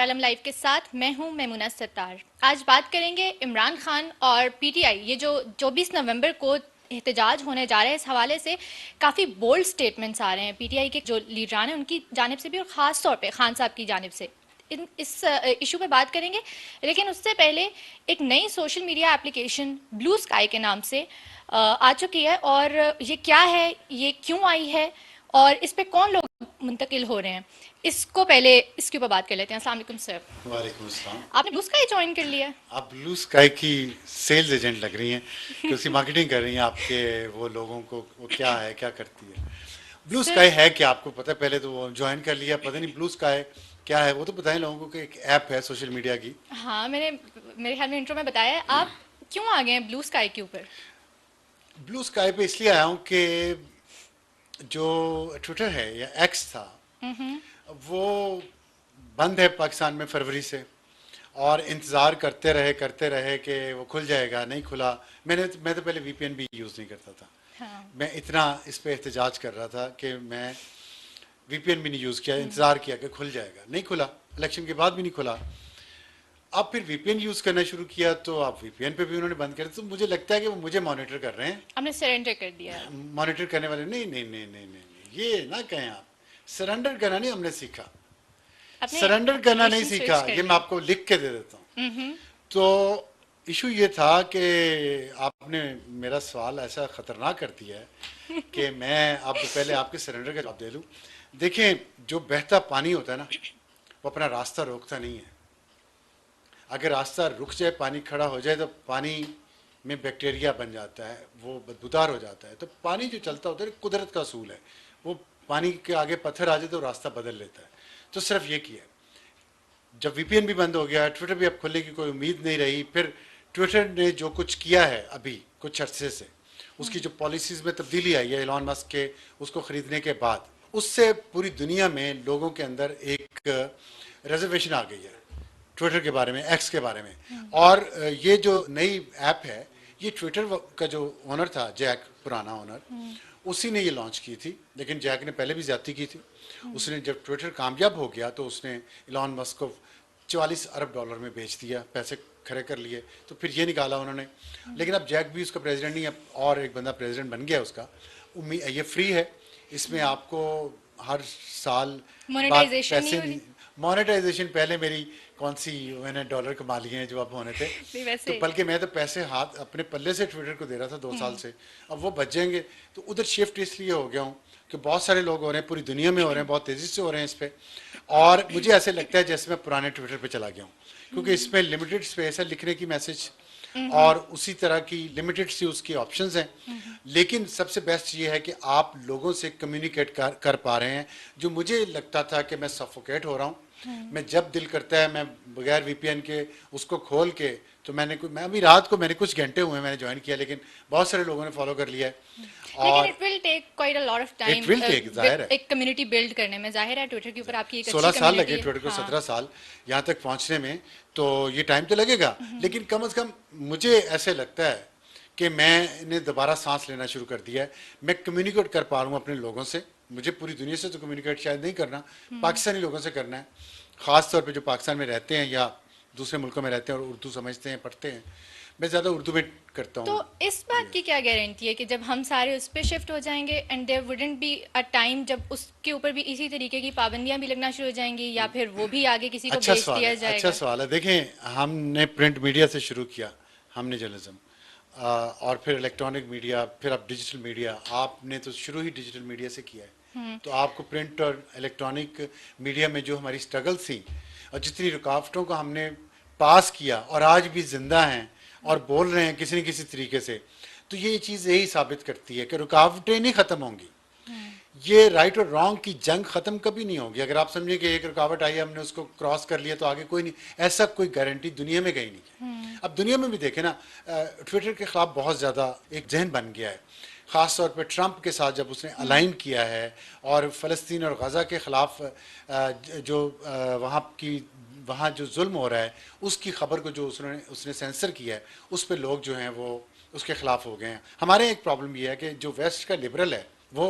Star आलम live के साथ मैं हूं मैमुना सत्तार। आज बात करेंगे इमरान खान और पीटीआई, ये जो 24 नवंबर को एहतजाज होने जा रहे हैं, इस हवाले से काफ़ी बोल्ड स्टेटमेंट्स आ रहे हैं पीटीआई के जो लीडरान हैं उनकी जानिब से भी, और ख़ास तौर पे खान साहब की जानिब से। इस इशू पे बात करेंगे, लेकिन उससे पहले एक नई social media application blue sky के नाम से आ चुकी है, और ये क्या है, ये क्यों आई है, और इस पे कौन लोग मुंतकिल हो रहे हैं, इसको पहले इसके ऊपर बात कर लेते हैं। अस्सलाम वालेकुम सर। वालेकुम अस्सलाम। आपने ब्लू स्काई ज्वाइन कर लिया है? आप ब्लू स्काई की सेल्स एजेंट लग रही हैं कि उसकी मार्केटिंग कर रही हैं आपके वो लोगों को। वो क्या है, क्या करती है ब्लू सर स्काई? है क्या आपको पता है? पहले तो वो ज्वाइन कर लिया, पता नहीं ब्लू स्काई क्या है। वो तो बताएं लोगों को कि एक ऐप है सोशल मीडिया की। हाँ, मैंने मेरे ख्याल में इंट्रो में बताया है। आप क्यों आ गए हैं ब्लू स्काई के ऊपर? ब्लू स्काई पे इसलिए आया हूँ कि जो ट्विटर है या एक्स था वो बंद है पाकिस्तान में फरवरी से, और इंतज़ार करते रहे कि वो खुल जाएगा, नहीं खुला। मैं तो पहले वीपीएन भी यूज़ नहीं करता था। हाँ। मैं इतना इस पे एहतजाज कर रहा था कि मैं वीपीएन भी नहीं यूज़ किया, इंतज़ार किया कि खुल जाएगा, नहीं खुला। इलेक्शन के बाद भी नहीं खुला। अब फिर वीपीएन यूज़ करना शुरू किया तो अब वीपीएन पे भी उन्होंने बंद कर दिया। तो मुझे लगता है कि वो मुझे मॉनिटर कर रहे हैं। आपने सरेंडर कर दिया है? मॉनिटर करने वाले नहीं, नहीं, नहीं, नहीं, नहीं, नहीं, ये ना कहें आप। सरेंडर करना नहीं हमने सीखा, आपने सरेंडर करना नहीं एप्लीकेशन सीखा। स्विच कर ये मैं ली? आपको लिख के दे देता हूँ। तो इशू ये था कि आपने मेरा सवाल ऐसा ख़तरनाक कर दिया है कि मैं अब पहले आपके सरेंडर का जवाब दे लूँ। देखें, जो बहता पानी होता है ना, वो अपना रास्ता रोकता नहीं है। अगर रास्ता रुक जाए, पानी खड़ा हो जाए, तो पानी में बैक्टीरिया बन जाता है, वो बदबूदार हो जाता है। तो पानी जो चलता होता है कुदरत का असूल है, वो पानी के आगे पत्थर आ जाए तो रास्ता बदल लेता है। तो सिर्फ ये किया। जब वीपीएन भी बंद हो गया, ट्विटर भी अब खुलने की कोई उम्मीद नहीं रही। फिर ट्विटर ने जो कुछ किया है अभी कुछ अरसे से, उसकी जो पॉलिसीज़ में तब्दीली आई है एलॉन मस्क के उसको ख़रीदने के बाद, उससे पूरी दुनिया में लोगों के अंदर एक रिजर्वेशन आ गई है ट्विटर के बारे में, एक्स के बारे में। और ये जो नई ऐप है, ये ट्विटर का जो ओनर था जैक, पुराना ओनर, उसी ने ये लॉन्च की थी। लेकिन जैक ने पहले भी ज्यादती की थी। उसने जब ट्विटर कामयाब हो गया तो उसने इलॉन मस्क को 44 अरब डॉलर में बेच दिया, पैसे खड़े कर लिए। तो फिर ये निकाला उन्होंने। लेकिन अब जैक भी उसका प्रेसिडेंट नहीं, अब और एक बंदा प्रेसिडेंट बन गया उसका। उम्मीद ये फ्री है, इसमें आपको हर साल बात मोनेटाइजेशन नहीं पैसे हो रही? नहीं। मोनेटाइजेशन पहले मेरी कौन सी, मैंने डॉलर कमा लिए हैं जो अब होने थे। नहीं, तो वैसे। बल्कि मैं तो पैसे हाथ अपने पल्ले से ट्विटर को दे रहा था 2 साल से, अब वो बच जाएंगे। तो उधर शिफ्ट इसलिए हो गया हूँ कि बहुत सारे लोग हो रहे हैं, पूरी दुनिया में हो रहे हैं, बहुत तेज़ी से हो रहे हैं इस पर। और मुझे ऐसे लगता है जैसे मैं पुराने ट्विटर पे चला गया हूँ, क्योंकि इसमें लिमिटेड स्पेस है लिखने की मैसेज, और उसी तरह की लिमिटेड सी उसकी ऑप्शंस हैं। लेकिन सबसे बेस्ट ये है कि आप लोगों से कम्युनिकेट कर पा रहे हैं। जो मुझे लगता था कि मैं सफोकेट हो रहा हूँ, मैं जब दिल करता है मैं बगैर वीपीएन के उसको खोल के, तो मैं अभी रात को, मैंने कुछ घंटे हुए मैंने ज्वाइन किया, लेकिन बहुत सारे लोगों ने फॉलो कर लिया है। लेकिन और it will take quite a lot of it time will take, जाहिर है। एक कम्युनिटी बिल्ड करने में। जाहिर है ट्विटर के ऊपर आपकी एक अच्छी 16 साल कम्युनिटी लगे है। ट्विटर को, हाँ। 17 साल यहाँ तक पहुँचने में। तो ये टाइम तो लगेगा, लेकिन कम से कम मुझे ऐसे लगता है कि मैंने दोबारा सांस लेना शुरू कर दिया है। मैं कम्युनिकेट कर पा रहा हूँ अपने लोगों से। मुझे पूरी दुनिया से तो कम्युनिकेट शायद नहीं करना, पाकिस्तानी लोगों से करना है। ख़ास तौर पे जो पाकिस्तान में रहते हैं या दूसरे मुल्कों में रहते हैं और उर्दू समझते हैं, पढ़ते हैं। मैं ज़्यादा उर्दू में करता तो हूँ। इस बात की क्या गारंटी है कि जब हम सारे उस पर शिफ्ट हो जाएंगे and there wouldn't be a time जब उसके ऊपर भी इसी तरीके की पाबंदियां भी लगना शुरू हो जाएंगी, या फिर वो भी आगे किसी को अच्छा बेच सवाल दिया है, अच्छा जाएगा? सवाल है। देखें, हमने प्रिंट मीडिया से शुरू किया, हमने जर्नलिज्म, और फिर इलेक्ट्रॉनिक मीडिया, फिर अब डिजिटल मीडिया। आपने तो शुरू ही डिजिटल मीडिया से किया है। तो आपको प्रिंट और इलेक्ट्रॉनिक मीडिया में जो हमारी स्ट्रगल थी और जितनी रुकावटों को हमने पास किया और आज भी जिंदा हैं और बोल रहे हैं किसी न किसी तरीके से, तो ये चीज़ यही साबित करती है कि रुकावटें नहीं ख़त्म होंगी। ये राइट और रॉन्ग की जंग खत्म कभी नहीं होगी। अगर आप समझे कि एक रुकावट आई है, हमने उसको क्रॉस कर लिया तो आगे कोई नहीं, ऐसा कोई गारंटी दुनिया में कहीं नहीं है। अब दुनिया में भी देखें ना, ट्विटर के खिलाफ बहुत ज़्यादा एक जहन बन गया है। ख़ास तौर पर ट्रंप के साथ जब उसने अलाइन किया है और फ़लस्तीन और गज़ा के ख़िलाफ़ जो वहाँ जो जुल्म हो रहा है उसकी खबर को जो उसने सेंसर किया है, उस पर लोग जो हैं वो उसके ख़िलाफ़ हो गए हैं। हमारे एक प्रॉब्लम ये है कि जो वेस्ट का लिबरल है वो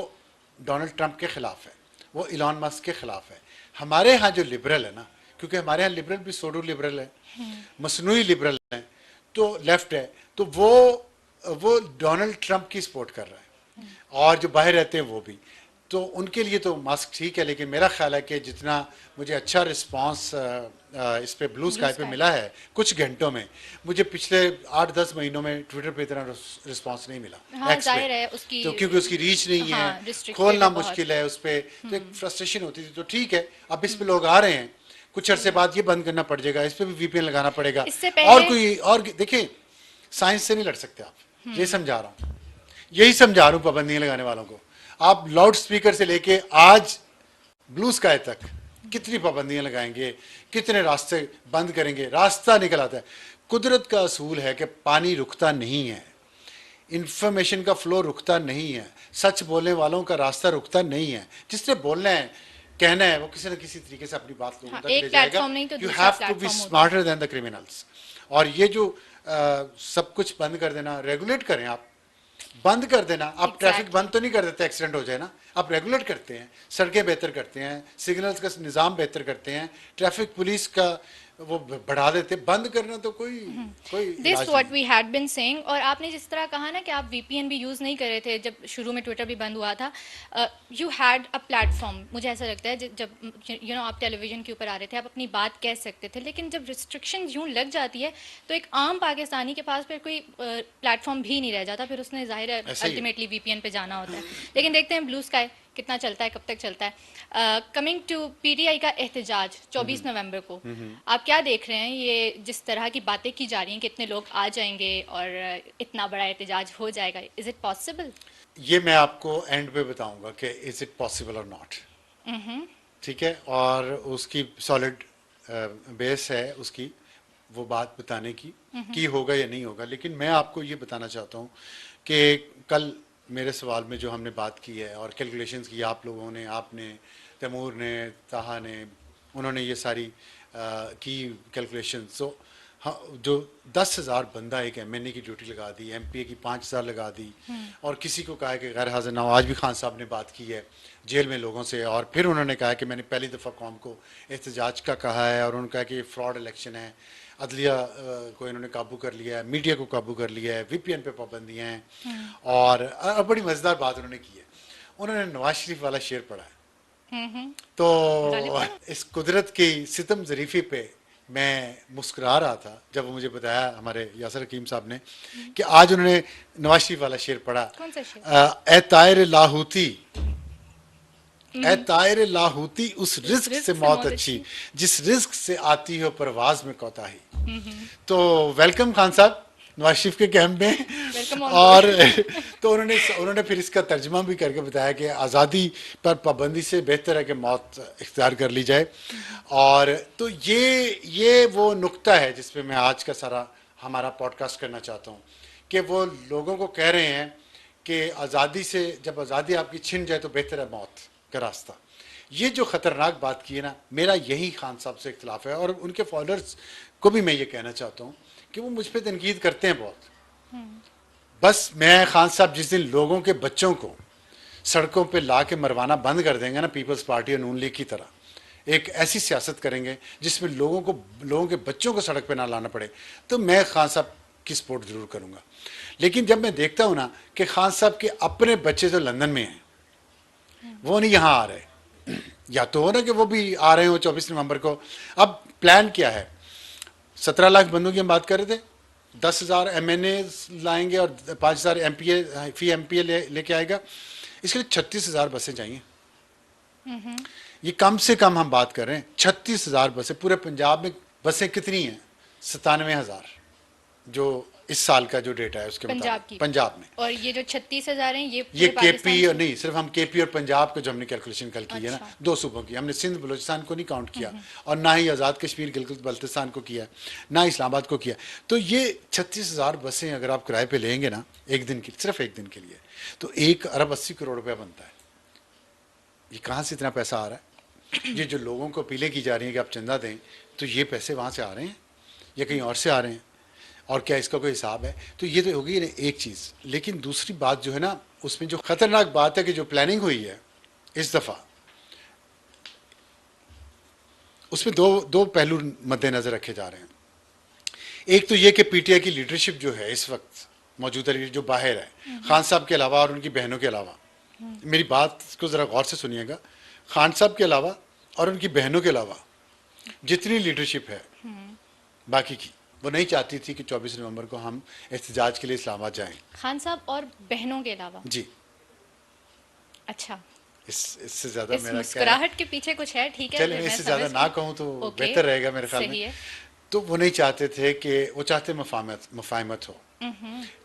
डोनाल्ड ट्रंप के ख़िलाफ़ है, वो इलॉन मस्क के ख़िलाफ़ है। हमारे यहाँ जो लिबरल है ना, क्योंकि हमारे यहाँ लिबरल भी सोडो लिबरल है, मसनूई लिबरल है, तो लेफ्ट है, तो वो डोनाल्ड ट्रंप की सपोर्ट कर रहा है, और जो बाहर रहते हैं वो भी। तो उनके लिए तो मास्क ठीक है, लेकिन मेरा ख्याल है कि जितना मुझे अच्छा रिस्पांस इस पे ब्लू ब्लू स्काई पे स्काई मिला है कुछ घंटों में, मुझे पिछले 8-10 महीनों में ट्विटर पे इतना रिस्पांस नहीं मिला, हाँ एक्स पे। जाहिर है उसकी तो क्योंकि उसकी रीच नहीं है, हाँ रिस्ट्रिक्टेड खोलना है बहुत। मुश्किल है उस पर, तो एक फ्रस्ट्रेशन होती थी। तो ठीक है, अब इस पे लोग आ रहे हैं, कुछ अरसे बाद ये बंद करना पड़ जाएगा, इस पे भी वीपीएन लगाना पड़ेगा। इससे और पहले कोई और देखिए, साइंस से नहीं लड़ सकते आप, ये समझा रहा हूँ, यही समझा रहा हूँ पाबंदियां लगाने वालों को। आप लाउड स्पीकर से लेके आज ब्लू स्काई तक कितनी पाबंदियां लगाएंगे, कितने रास्ते बंद करेंगे, रास्ता निकल आता है। कुदरत का असूल है कि पानी रुकता नहीं है, इंफॉर्मेशन का फ्लो रुकता नहीं है, सच बोलने वालों का रास्ता रुकता नहीं है। जिसने बोलना है, कहना है, वो किसी न किसी तरीके से अपनी बात लोगों हाँ, तक एक ले जाएगा। प्लेटफॉर्म नहीं तो यू दूसरा हैव टू बी प्लेटफॉर्म होता है। Smarter than the criminals. और ये जो सब कुछ बंद कर देना, रेगुलेट करें आप, बंद कर देना। आप ट्रैफिक Exactly. बंद तो नहीं कर देते एक्सीडेंट हो जाए ना, आप रेगुलेट करते हैं, सड़कें बेहतर करते हैं, सिग्नल्स का निज़ाम बेहतर करते हैं, ट्रैफिक पुलिस का वो बढ़ा देते। बंद करना तो कोई कोई दिस इलाज व्हाट नहीं। We had been saying. और आपने जिस तरह कहा ना कि आप वीपीएन भी यूज़ नहीं कर रहे थे जब शुरू में ट्विटर भी बंद हुआ था, यू हैड अ प्लेटफॉर्म। मुझे ऐसा लगता है जब यू नो आप टेलीविजन के ऊपर आ रहे थे, आप अपनी बात कह सकते थे, लेकिन जब रिस्ट्रिक्शन यूँ लग जाती है तो एक आम पाकिस्तानी के पास फिर कोई प्लेटफॉर्म भी नहीं रह जाता, फिर उसने जाहिर है ऐसे ही है। अल्टीमेटली वीपीएन पे जाना होता है। लेकिन देखते हैं ब्लू स्काई कितना चलता है, कब तक चलता है। कमिंग टू पीटीआई का एहतजाज 24 नवंबर को, आप क्या देख रहे हैं? ये जिस तरह की बातें की जा रही हैं कि इतने लोग आ जाएंगे और इतना बड़ा एहतजाज हो जाएगा, इज इट पॉसिबल? ये मैं आपको एंड पे बताऊंगा कि इज इट पॉसिबल और नॉट, ठीक है। और उसकी सॉलिड बेस है उसकी, वो बात बताने की होगा या नहीं होगा। लेकिन मैं आपको ये बताना चाहता हूँ कि कल मेरे सवाल में जो हमने बात की है और कैलकुलेशंस की आप लोगों ने, आपने, तैमूर ने, ताहा ने, उन्होंने ये सारी की कैलकुलेशंस। तो हाँ, जो 10,000 बंदा एक एमएनए की ड्यूटी लगा दी, एमपीए की 5,000 लगा दी, और किसी को कहा है कि गैर हाजिर ना हो। आज भी खान साहब ने बात की है जेल में लोगों से, और फिर उन्होंने कहा कि मैंने पहली दफ़ा कौम को एहतजाज का कहा है, और उन्होंने कहा कि ये फ्रॉड इलेक्शन है, अदलिया को इन्होंने काबू कर लिया है, मीडिया को काबू कर लिया है, वीपीएन पे पाबंदियाँ हैं। और बड़ी मज़ेदार बात उन्होंने की है, उन्होंने नवाज शरीफ वाला शेर पढ़ा है। तो गालिब का? इस कुदरत की सितम ज़रीफ़ी पे मैं मुस्कुरा रहा था जब वो मुझे बताया हमारे यासर हकीम साहब ने कि आज उन्होंने नवाज शरीफ वाला शेर पढ़ा, कौन सा शेर? ए तायर लाहौती, ए तायर लाहौती, उस रिस्क से रिस्क से मौत मौत अच्छी अच्छी। जिस रिस्क से आती हो परवाज में कोताही। तो वेलकम खान साहब नवाज शरीफ के कैंप में। वेलकम ऑन और बोर्ड। तो उन्होंने फिर इसका तर्जमा भी करके बताया कि आज़ादी पर पाबंदी से बेहतर है कि मौत इख्तियार कर ली जाए। और तो ये वो नुक्ता है जिस पे मैं आज का सारा हमारा पॉडकास्ट करना चाहता हूँ कि वो लोगों को कह रहे हैं कि आज़ादी से, जब आज़ादी आपकी छिन जाए तो बेहतर है मौत का रास्ता। ये जो ख़तरनाक बात की है ना, मेरा यही खान साहब से इख्तिलाफ है। और उनके फॉलोअर्स को भी मैं ये कहना चाहता हूँ कि वो मुझ पर तनकीद करते हैं बहुत, बस मैं खान साहब जिस दिन लोगों के बच्चों को सड़कों पे ला के मरवाना बंद कर देंगे ना, पीपल्स पार्टी और नून लीग की तरह एक ऐसी सियासत करेंगे जिसमें लोगों के बच्चों को सड़क पे ना लाना पड़े, तो मैं खान साहब की सपोर्ट ज़रूर करूँगा। लेकिन जब मैं देखता हूँ ना कि खान साहब के अपने बच्चे तो लंदन में हैं, वो नहीं यहाँ आ रहे, या तो हो ना कि वो भी आ रहे हो 24 नवंबर को। अब प्लान क्या है? 17 लाख बंदों की हम बात कर रहे थे, 10,000 एमएनए लाएंगे और 5,000 एमपीए फी एमपीए लेके आएगा। इसके लिए 36,000 बसें चाहिए। ये कम से कम हम बात कर रहे हैं 36,000 बसें। पूरे पंजाब में बसें कितनी हैं? 97,000, जो इस साल का जो डेटा है उसके पंजाब मुताबिक की। और में। और ये जो 36,000 हैं ये ये पूरे पाकिस्तान केपी और से? नहीं, सिर्फ हम केपी और पंजाब को जो हमने कैलकुलेशन कल की है ना, अच्छा। 2 सूबों की, हमने सिंध बलूचिस्तान को नहीं काउंट किया, और ना ही आज़ाद कश्मीर गिलगित बल्तिस्तान को किया, ना इस्लामाबाद को किया। तो ये 36,000 बसें अगर आप किराए पे लेंगे ना एक दिन की, सिर्फ एक दिन के लिए, तो 1 अरब 80 करोड़ रुपया बनता है। ये कहाँ से इतना पैसा आ रहा है? ये जो लोगों को अपीलें की जा रही हैं कि आप चंदा दें, तो ये पैसे वहाँ से आ रहे हैं या कहीं और से आ रहे हैं? और क्या इसका कोई हिसाब है? तो ये तो होगी एक चीज़। लेकिन दूसरी बात जो है ना, उसमें जो ख़तरनाक बात है कि जो प्लानिंग हुई है इस दफ़ा, उसमें दो दो पहलू मद्देनजर रखे जा रहे हैं। एक तो ये कि पीटीआई की लीडरशिप जो है इस वक्त मौजूदा लीडर जो बाहर है, खान साहब के अलावा और उनकी बहनों के अलावा, मेरी बात को ज़रा गौर से सुनिएगा, खान साहब के अलावा और उनकी बहनों के अलावा जितनी लीडरशिप है बाकी की, वो नहीं चाहती थी कि 24 नवंबर को हम एहतजाज के लिए इस्लामाबाद जाएं। खान साहब और बहनों के अलावा? जी। अच्छा, इससे ज़्यादा इस मेरा क्या है, मुस्कुराहट के पीछे कुछ है, ठीक है, चलिए मैं मैं इससे ज़्यादा समझ ना गई। कहूँ तो ओके, बेहतर रहेगा मेरे ख्याल सही में। है। तो वो नहीं चाहते थे कि, वो चाहते मफाहमत हो,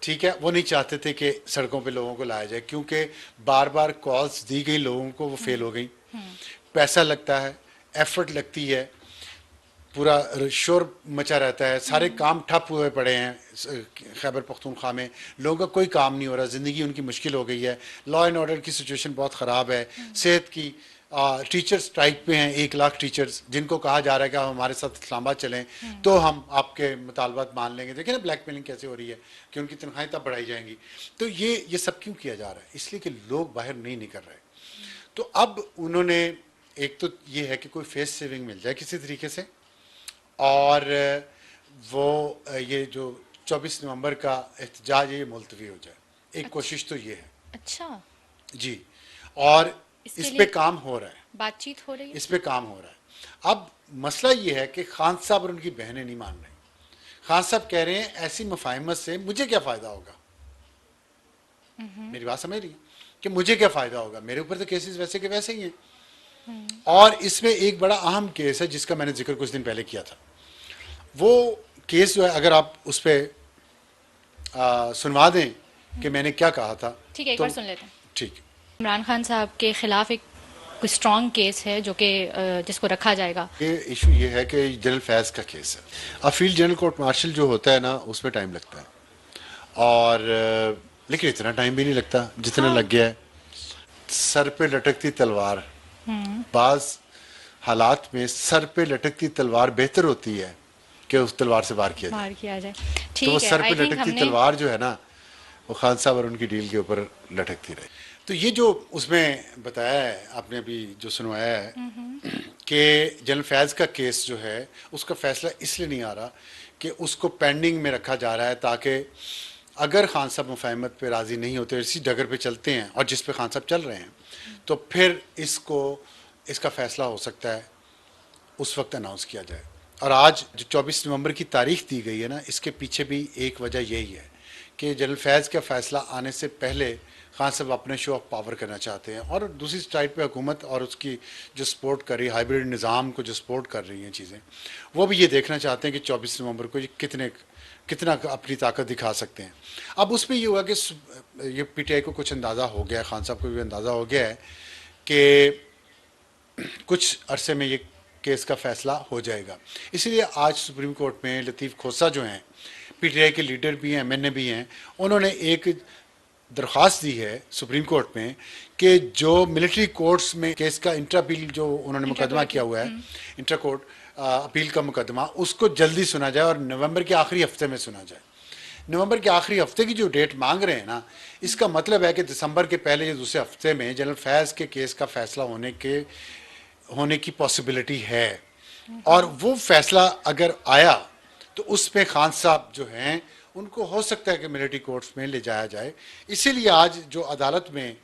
ठीक है, वो नहीं चाहते थे कि सड़कों पे लोगों को लाया जाए, क्योंकि बार बार कॉल्स दी गई लोगों को, वो फेल हो गई। पैसा लगता है, एफर्ट लगती है, पूरा शोर मचा रहता है, सारे काम ठप हुए पड़े हैं खैबर पख्तूनख्वा में, लोगों का कोई काम नहीं हो रहा, ज़िंदगी उनकी मुश्किल हो गई है, लॉ एंड ऑर्डर की सिचुएशन बहुत ख़राब है, सेहत की, टीचर्स स्ट्राइक पे हैं, 1 लाख टीचर्स जिनको कहा जा रहा है कि आप हमारे साथ इस्लामाबाद चलें तो हम आपके मुतालबात मान लेंगे। देखिए ना ब्लैकमेलिंग कैसे हो रही है कि उनकी तनख्वाहें तब बढ़ाई जाएंगी। तो ये सब क्यों किया जा रहा है? इसलिए कि लोग बाहर नहीं निकल रहे। तो अब उन्होंने, एक तो ये है कि कोई फेस सेविंग मिल जाए किसी तरीके से, और वो ये जो 24 नवंबर का एहतजाज है ये मुलतवी हो जाए। एक कोशिश तो ये है। अच्छा, जी, और इसके इस पे लिए काम हो रहा है, बातचीत हो रही है? इस पे काम हो रहा है। अब मसला ये है कि खान साहब और उनकी बहनें नहीं मान रही। खान साहब कह रहे हैं ऐसी मुफाहमत से मुझे क्या फ़ायदा होगा। मेरी बात समझ रही है कि मुझे क्या फ़ायदा होगा, मेरे ऊपर तो केसेस वैसे के वैसे ही हैं। और इसमें एक बड़ा अहम केस है जिसका मैंने जिक्र कुछ दिन पहले किया था। वो केस जो है, अगर आप उस पर सुनवा दें कि मैंने क्या कहा था, ठीक है, एक तो बार सुन लेते हैं। ठीक। इमरान खान साहब के खिलाफ एक कोई स्ट्रॉन्ग केस है जो कि जिसको रखा जाएगा। ये इशू ये है कि जनरल फैज़ का केस है। अपील जनरल कोर्ट मार्शल जो होता है ना, उसमें टाइम लगता है, और लेकिन इतना टाइम भी नहीं लगता जितना लग गया है। सर पे लटकती तलवार, बाज हालात में सर पे लटकती तलवार बेहतर होती है कि उस तलवार से वार किया जाए। मार किया जाए, तो वो ठीक है। सर पे आई थिंक लटकती हमने तलवार जो है ना, वो खान साहब और उनकी डील के ऊपर लटकती रही। तो ये जो उसमें बताया है आपने, अभी जो सुनवाया है कि जनरल फैज़ का केस जो है उसका फैसला इसलिए नहीं आ रहा कि उसको पेंडिंग में रखा जा रहा है, ताकि अगर खान साहब मुफाहमत पे राज़ी नहीं होते, इसी डगर पे चलते हैं और जिस पे खान साहब चल रहे हैं, तो फिर इसका फैसला हो सकता है उस वक्त अनाउंस किया जाए। और आज जो 24 नवंबर की तारीख दी गई है ना, इसके पीछे भी एक वजह यही है कि जनरल फैज़ का फैसला आने से पहले खान साहब अपने शो ऑफ पावर करना चाहते हैं, और दूसरी साइड पे हुकूमत और उसकी जो सपोर्ट कर रही है, हाइब्रिड निज़ाम को जो सपोर्ट कर रही हैं चीज़ें, वो भी ये देखना चाहते हैं कि 24 नवंबर को ये कितना अपनी ताकत दिखा सकते हैं। अब उसमें ये हुआ कि ये पीटीआई को कुछ अंदाज़ा हो गया है, खान साहब को भी अंदाज़ा हो गया है कि कुछ अरसे में ये केस का फैसला हो जाएगा। इसीलिए आज सुप्रीम कोर्ट में लतीफ़ खोसा जो हैं, पीटीआई के लीडर भी हैं, एमएनए भी हैं, उन्होंने एक दरख्वास्त दी है सुप्रीम कोर्ट में कि जो मिलिट्री कोर्ट्स में केस का इंट्रा अपील जो उन्होंने मुकदमा किया हुआ है, इंट्रा कोर्ट अपील का मुकदमा, उसको जल्दी सुना जाए और नवंबर के आखिरी हफ्ते में सुना जाए। नवंबर के आखिरी हफ्ते की जो डेट मांग रहे हैं ना, इसका मतलब है कि दिसंबर के पहले या दूसरे हफ्ते में जनरल फैज़ के केस का फैसला होने की पॉसिबिलिटी है। और वो फैसला अगर आया तो उस पे खान साहब जो हैं उनको हो सकता है कि मिलिट्री कोर्ट्स में ले जाया जाए। इसीलिए आज जो अदालत में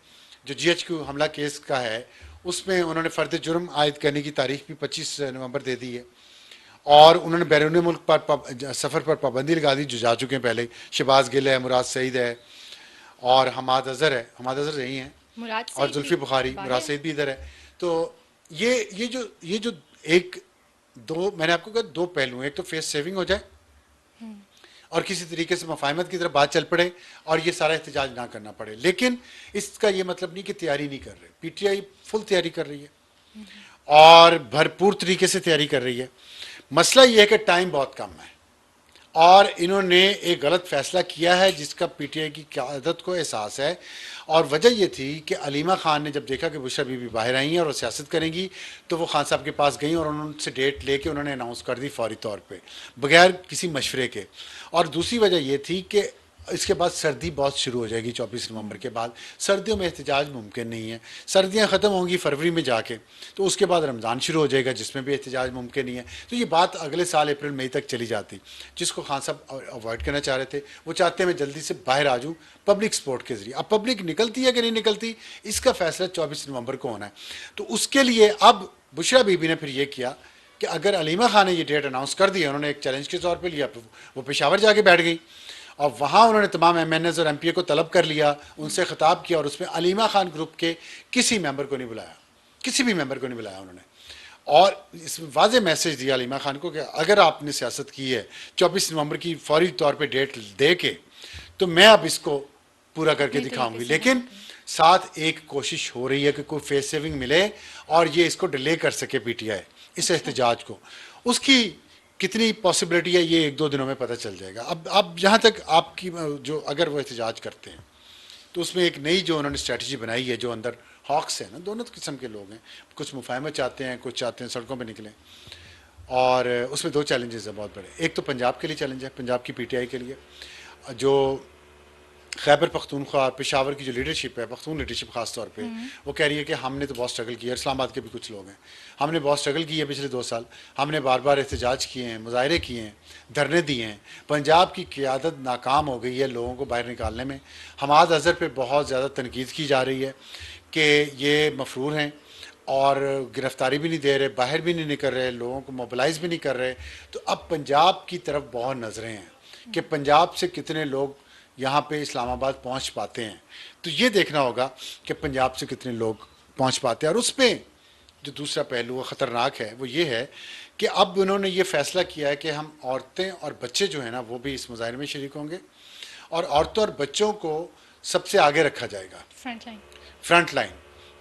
जो जीएचक्यू हमला केस का है, उसमें उन्होंने फ़र्द जुर्म आयद करने की तारीख भी 25 नवंबर दे दी है, और उन्होंने बैरून मुल्क पर सफ़र पर पाबंदी लगा दी जो जा चुके हैं पहले। शहबाज गिल है, मुराद सईद है, और हमाद अजहर है, हमाद अजहर यही हैं, और जुल्फी बुखारी, मुराद सईद भी इधर है। तो ये जो एक दो, मैंने आपको कहा दो पहलू हैं, एक तो फेस सेविंग हो जाए और किसी तरीके से मुफाहमत की तरफ बात चल पड़े और ये सारा एहतजाज ना करना पड़े। लेकिन इसका ये मतलब नहीं कि तैयारी नहीं कर रहे, पीटीआई फुल तैयारी कर रही है और भरपूर तरीके से तैयारी कर रही है। मसला ये है कि टाइम बहुत कम है, और इन्होंने एक गलत फैसला किया है जिसका पीटीआई की क़यादत को एहसास है। और वजह यह थी कि अलीमा खान ने जब देखा कि बुशरा बीबी बाहर आई हैं और वो सियासत करेंगी, तो वो खान साहब के पास गई और उनसे डेट लेके उन्होंने अनाउंस कर दी फौरी तौर पे, बगैर किसी मशवरे के। और दूसरी वजह यह थी कि इसके बाद सर्दी बहुत शुरू हो जाएगी 24 नवंबर के बाद। सर्दियों में एहतजाज मुमकिन नहीं है, सर्दियां ख़त्म होंगी फरवरी में जाके, तो उसके बाद रमज़ान शुरू हो जाएगा जिसमें भी एहतजाज मुमकिन नहीं है। तो ये बात अगले साल अप्रैल मई तक चली जाती, जिसको खान साहब अवॉइड करना चाह रहे थे। वो चाहते हैं मैं जल्दी से बाहर आ जाऊँ पब्लिक सपोर्ट के ज़रिए। अब पब्लिक निकलती है कि नहीं निकलती, इसका फैसला 24 नवंबर को होना है। तो उसके लिए अब बुशरा बीबी ने फिर ये किया कि अगर अलीमा खान ने ये डेट अनाउंस कर दी, उन्होंने एक चैलेंज के तौर पे लिया, वो पेशावर जाके बैठ गई और वहाँ उन्होंने तमाम MNAs और MP को तलब कर लिया, उनसे ख़िताब किया और उसमें अलीमा खान ग्रुप के किसी मेंबर को नहीं बुलाया, किसी भी मेंबर को नहीं बुलाया उन्होंने। और इसमें वाज़े मैसेज दिया अलीमा खान को कि अगर आपने सियासत की है 24 नवंबर की फौरी तौर पे डेट दे के, तो मैं अब इसको पूरा करके दिखाऊंगी। लेकिन साथ एक कोशिश हो रही है कि कोई फेस सेविंग मिले और ये इसको डिले कर सके PTI इस एहतजाज को। उसकी कितनी पॉसिबिलिटी है ये 1-2 दिनों में पता चल जाएगा। अब जहाँ तक आपकी जो अगर वो एहतजाज करते हैं तो उसमें एक नई जो उन्होंने स्ट्रेटजी बनाई है, जो अंदर हॉक्स है ना, दोनों किस्म के लोग हैं, कुछ मुफाहमत चाहते हैं, कुछ चाहते हैं सड़कों पे निकलें। और उसमें 2 चैलेंजेस हैं बहुत बड़े। एक तो पंजाब के लिए चैलेंज है, पंजाब की PTI के लिए, जो खैबर पख्तूनख्वा पेशावर की जो लीडरशिप है, पख्तून लीडरशिप खास तौर पे, वो कह रही है कि हमने तो बहुत स्ट्रगल किया। इस्लामाबाद के भी कुछ लोग हैं, हमने बहुत स्ट्रगल की है पिछले 2 साल, हमने बार बार एहतजाज किए हैं, मुजाहरे किए हैं, धरने दिए हैं। पंजाब की क़ियादत नाकाम हो गई है लोगों को बाहर निकालने में। हमाद अज़हर पे बहुत ज़्यादा तनकीद की जा रही है कि ये मफरूर हैं और गिरफ्तारी भी नहीं दे रहे, बाहर भी नहीं निकल रहे, लोगों को मोबिलाइज भी नहीं कर रहे। तो अब पंजाब की तरफ बहुत नज़रें हैं कि पंजाब से कितने लोग यहाँ पे इस्लामाबाद पहुँच पाते हैं। तो ये देखना होगा कि पंजाब से कितने लोग पहुँच पाते हैं। और उस पर जो दूसरा पहलू है ख़तरनाक है, वो ये है कि अब उन्होंने ये फ़ैसला किया है कि हम औरतें और बच्चे जो हैं ना, वो भी इस मुजाहरे में शरीक होंगे और औरतों और बच्चों को सबसे आगे रखा जाएगा, फ्रंट लाइन।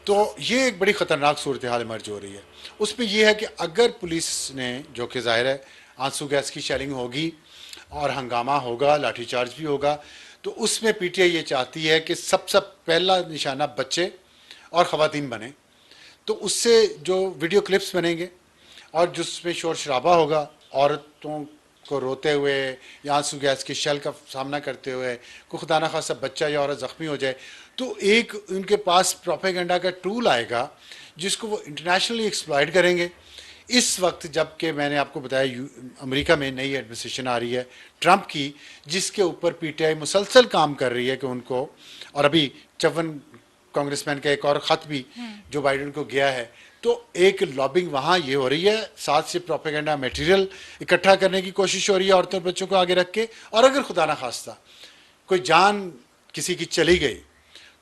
तो ये एक बड़ी ख़तरनाक सूरत हाल इमर्ज हो रही है। उसमें यह है कि अगर पुलिस ने, जो कि ज़ाहिर है आंसू गैस की शेलिंग होगी और हंगामा होगा, लाठीचार्ज भी होगा, तो उसमें PTI ये चाहती है कि सबसे पहला निशाना बच्चे और ख़वातीन बने। तो उससे जो वीडियो क्लिप्स बनेंगे और जिसमें शोर शराबा होगा, औरतों को रोते हुए या आंसू गैस की शेल का सामना करते हुए, को खुदा न खासा बच्चा या औरत ज़ख्मी हो जाए, तो एक उनके पास प्रोपेगेंडा का टूल आएगा जिसको वो इंटरनेशनली एक्सप्लॉइट करेंगे। इस वक्त जबकि मैंने आपको बताया अमेरिका में नई एडमिनिस्ट्रेशन आ रही है ट्रंप की, जिसके ऊपर PTI मुसलसल काम कर रही है कि उनको, और अभी 54 कांग्रेसमैन का एक और ख़त भी जो बाइडेन को गया है, तो एक लॉबिंग वहाँ ये हो रही है, साथ से प्रोपेगेंडा मटेरियल इकट्ठा करने की कोशिश हो रही है औरतों और बच्चों को आगे रख के। और अगर खुदा ना खास्ता कोई जान किसी की चली गई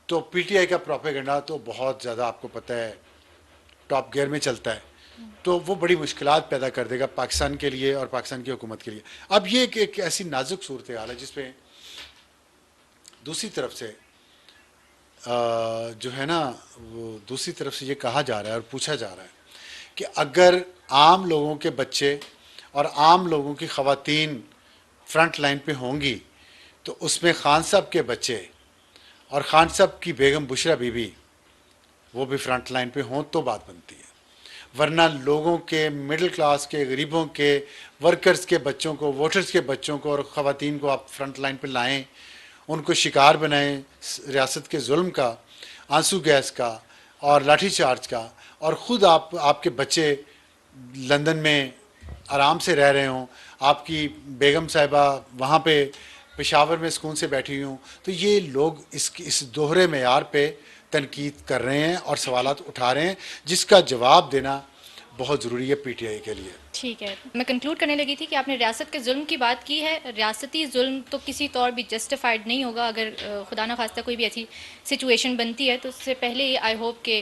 तो PTI का प्रोपेगेंडा तो बहुत ज़्यादा आपको पता है टॉप गियर में चलता है, तो वो बड़ी मुश्किलात पैदा कर देगा पाकिस्तान के लिए और पाकिस्तान की हुकूमत के लिए। अब ये एक ऐसी नाजुक सूरत हाल है जिसमें दूसरी तरफ से जो है ना, वो दूसरी तरफ से ये कहा जा रहा है और पूछा जा रहा है कि अगर आम लोगों के बच्चे और आम लोगों की ख़वातीन फ्रंट लाइन पे होंगी तो उसमें खान साहब के बच्चे और खान साहब की बेगम बुशरा बीबी वो भी फ्रंट लाइन पे हों तो बात बनती है। वरना लोगों के, मिडिल क्लास के, गरीबों के, वर्कर्स के बच्चों को, वोटर्स के बच्चों को और ख़वातीन को आप फ्रंट लाइन पे लाएं, उनको शिकार बनाएं रियासत के जुल्म का, आंसू गैस का और लाठीचार्ज का, और ख़ुद आपके बच्चे लंदन में आराम से रह रहे हों, आपकी बेगम साहिबा वहाँ पे पेशावर में सुकून से बैठी हूँ। तो ये लोग इस दोहरे मेयार पे तनकीद कर रहे हैं और सवालात उठा रहे हैं, जिसका जवाब देना बहुत ज़रूरी है PTI के लिए। ठीक है, मैं कंक्लूड करने लगी थी कि आपने रियासत के जुल्म की बात की है। रियासती जुल्म तो किसी तौर भी जस्टिफाइड नहीं होगा। अगर खुदा ना खास्ता कोई भी ऐसी सिचुएशन बनती है तो उससे पहले आई होप के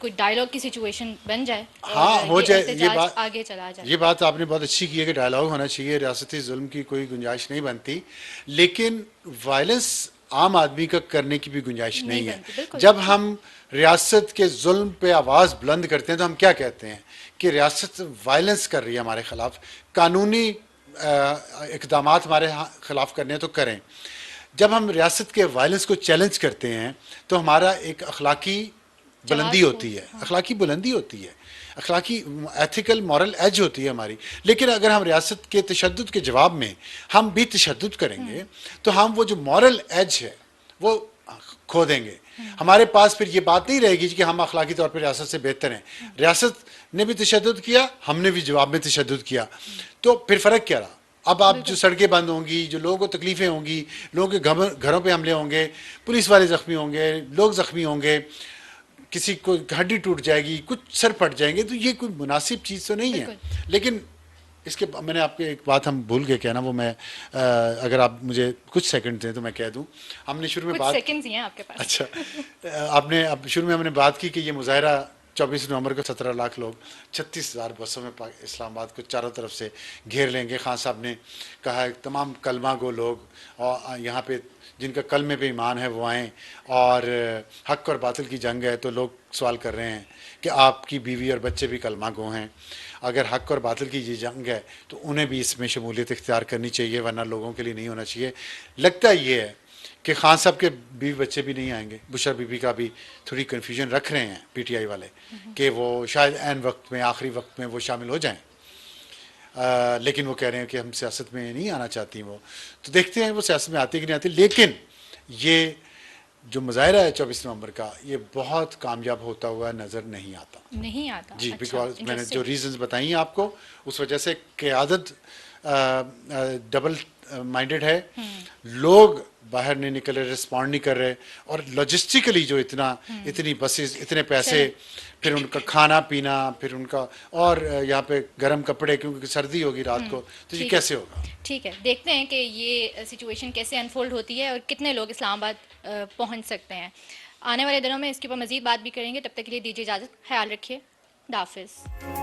कोई डायलॉग की सिचुएशन बन जाए, हाँ हो जाए, ये बात आगे चला जाए। ये बात आपने बहुत अच्छी की है कि डायलॉग होना चाहिए, रियासती जुल्म की कोई गुंजाइश नहीं बनती, लेकिन वायलेंस आम आदमी का करने की भी गुंजाइश नहीं है। जब हम रियासत के जुल्म पे आवाज़ बुलंद करते हैं तो हम क्या कहते हैं कि रियासत वायलेंस कर रही है हमारे ख़िलाफ़, कानूनी इक़दाम हमारे ख़िलाफ़ करने हैं तो करें। जब हम रियासत के वायलेंस को चैलेंज करते हैं तो हमारा एक अखलाकी बुलंदी होती है, अखलाकी बुलंदी होती है। अखलाकी एथिकल मॉरल एज होती है हमारी। लेकिन अगर हम रियासत के तशद्दुद के जवाब में हम भी तशद्दुद करेंगे तो हम वो जो मॉरल एज है वो खो देंगे। हमारे पास फिर ये बात नहीं रहेगी कि हम अखलाकी तौर पर रियासत से बेहतर हैं। रियासत ने भी तशद्दुद किया, हमने भी जवाब में तशद्दुद किया, तो फिर फ़र्क क्या रहा? अब आप जो सड़कें बंद होंगी, जो लोगों को तकलीफ़ें होंगी, लोगों के घरों पे हमले होंगे, पुलिस वाले ज़ख्मी होंगे, लोग ज़ख्मी होंगे, किसी को हड्डी टूट जाएगी, कुछ सर फट जाएंगे, तो ये कोई मुनासिब चीज़ तो नहीं है। लेकिन इसके मैंने आपको एक बात हम भूल गए कहना, वो मैं अगर आप मुझे कुछ सेकंड दें तो मैं कह दूं। हमने शुरू में कुछ बात, सेकंड्स ही हैं आपके पास। अच्छा, आपने अब शुरू में हमने बात की कि ये मुजाहरा 24 नवंबर को 17 लाख लोग 36,000 बसों में इस्लामाबाद को चारों तरफ से घेर लेंगे। खान साहब ने कहा है तमाम कलमा गो लोग और यहाँ पे जिनका कलमे पे ईमान है वो आएँ, और हक और बातिल की जंग है। तो लोग सवाल कर रहे हैं कि आपकी बीवी और बच्चे भी कलमा गो हैं, अगर हक और बातिल की ये जंग है तो उन्हें भी इसमें शमूलियत इख्तियार करनी चाहिए, वरना लोगों के लिए नहीं होना चाहिए। लगता ये है कि खान साहब के बीवी बच्चे भी नहीं आएंगे। बुशरा बीबी का भी थोड़ी कन्फ्यूजन रख रहे हैं पीटीआई वाले कि वो शायद ऐन वक्त में, आखिरी वक्त में वो शामिल हो जाएं। लेकिन वो कह रहे हैं कि हम सियासत में नहीं आना चाहती वो। तो देखते हैं वो सियासत में आती कि नहीं आती। लेकिन ये जो मुजाहरा है 24 नवंबर का, ये बहुत कामयाब होता हुआ नज़र नहीं आता। नहीं आता जी, अच्छा, बिकॉज मैंने जो interesting। रीजंस बताई हैं आपको, उस वजह से क़यादत डबल माइंडेड है। लोग बाहर नहीं निकल रहे, रिस्पॉन्ड नहीं कर रहे, और लॉजिस्टिकली जो इतनी बसेस, इतने पैसे, फिर उनका खाना पीना, फिर उनका, और यहाँ पे गर्म कपड़े क्योंकि सर्दी होगी रात को, तो ये ठीक है। कैसे होगा? ठीक है, देखते हैं कि ये सिचुएशन कैसे अनफोल्ड होती है और कितने लोग इस्लामाबाद पहुंच सकते हैं। आने वाले दिनों में इसके ऊपर मज़ीद बात भी करेंगे। तब तक के लिए दीजिए इजाज़त, ख्याल रखिए, खुदा हाफिज़।